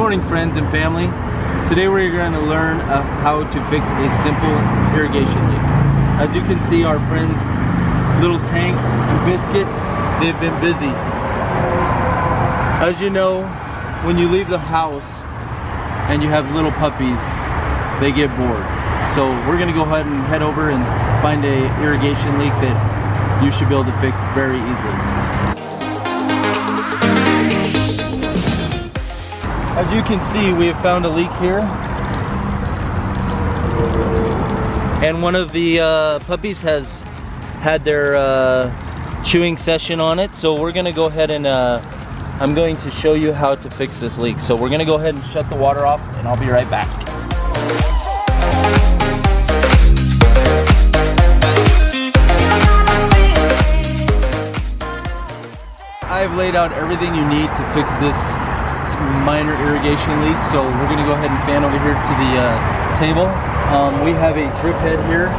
morning, friends and family. Today we're going to learn how to fix a simple irrigation leak. As you can see, our friends Little Tank and Biscuit, they've been busy. As you know, when you leave the house and you have little puppies, they get bored. So we're going to go ahead and head over and find a irrigation leak that you should be able to fix very easily. As you can see, we have found a leak here. And one of the puppies has had their chewing session on it. So we're gonna go ahead and I'm going to show you how to fix this leak. So we're gonna go ahead and shut the water off and I'll be right back. I've laid out everything you need to fix this minor irrigation leak. So we're gonna go ahead and fan over here to the table. We have a drip head here.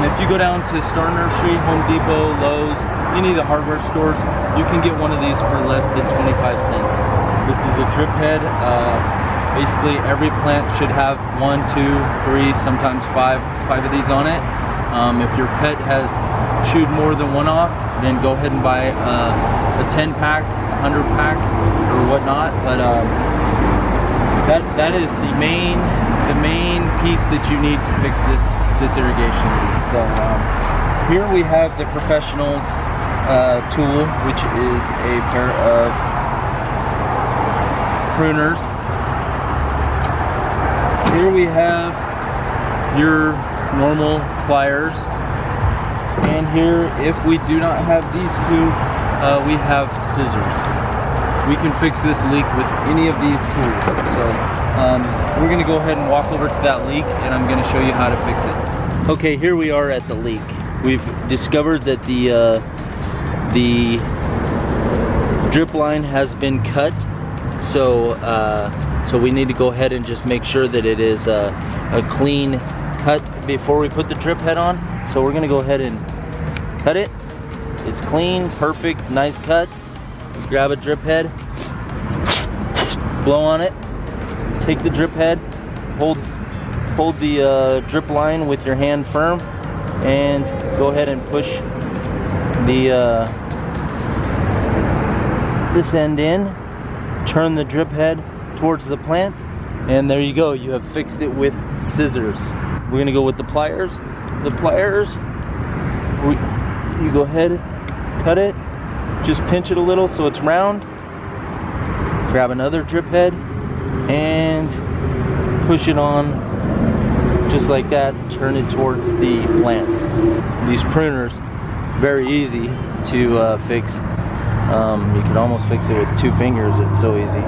If you go down to Star Nursery, Home Depot, Lowe's, any of the hardware stores, you can get one of these for less than 25 cents. This is a drip head. Basically every plant should have 1, 2, 3, sometimes five of these on it. If your pet has chewed more than one off, then go ahead and buy a 10 pack, 100 pack, or whatnot. But that is the main piece that you need to fix this irrigation leak. So here we have the professional's tool, which is a pair of pruners. Here we have your normal pliers, and here, if we do not have these two, we have scissors. We can fix this leak with any of these tools. So we're gonna go ahead and walk over to that leak and I'm gonna show you how to fix it. Okay, here we are at the leak. We've discovered that the drip line has been cut. So we need to go ahead and just make sure that it is a clean cut before we put the drip head on. So we're gonna go ahead and cut it. It's clean, perfect, nice cut. Grab a drip head, blow on it, take the drip head, hold the drip line with your hand firm, and go ahead and push this end in, turn the drip head towards the plant, and there you go, you have fixed it with scissors. We're gonna go with the pliers. You go ahead, cut it, just pinch it a little so it's round. Grab another drip head and push it on just like that. Turn it towards the plant. These pruners, very easy to fix. You can almost fix it with 2 fingers. It's so easy.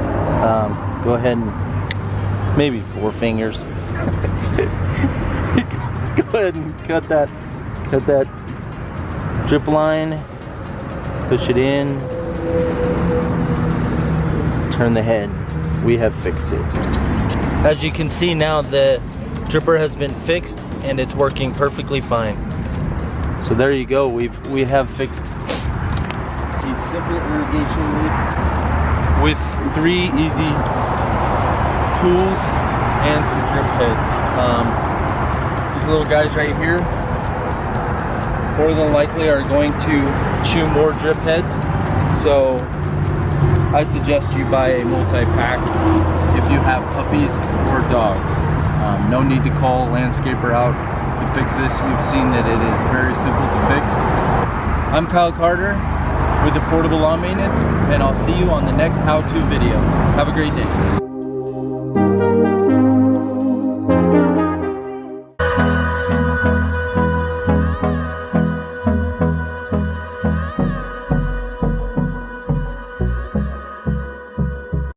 Go ahead and maybe 4 fingers. Go ahead and cut that drip line, push it in, turn the head. We have fixed it. As you can see now, the dripper has been fixed and it's working perfectly fine. So there you go, we have fixed a simple irrigation leak with 3 easy tools and some drip heads. These little guys right here more than likely are going to chew more drip heads, so I suggest you buy a multi-pack if you have puppies or dogs. No need to call a landscaper out to fix this. You've seen that it is very simple to fix. I'm Kyle Carter with Affordable Lawn Maintenance, and I'll see you on the next how-to video. Have a great day.